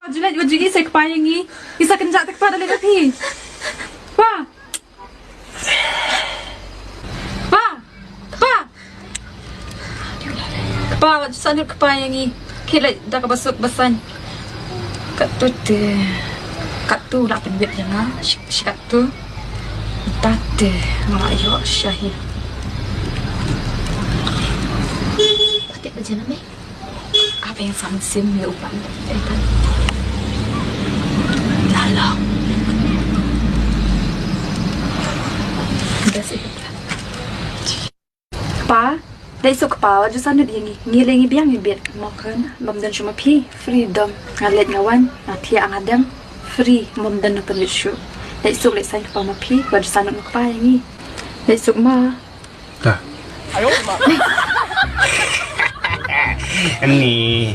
Julat baju isa kepayangi. Isa kenjak tak pada le pi. Pa. Pa. Pa. Pa baju sanut kepayangi. Kila dah ke basuk basan. Kat tu de. Kat tu nak penbet jangan. Kat tu. Tate ngayo Syahid. Pakai baju nama. Apa yang sama sim ya upan. Dalam. Dah siap. Pa, dah esok pa wajah sana dia ngilengi biang biar makan. Mamdan cuma pi freedom ngalet ngawan nanti ang adam free mamdan na penisyo. Dah esok lek saya pa mapi wajah sana nak pa yang ni. Dah esok ma. Dah. Ayo mak. Ni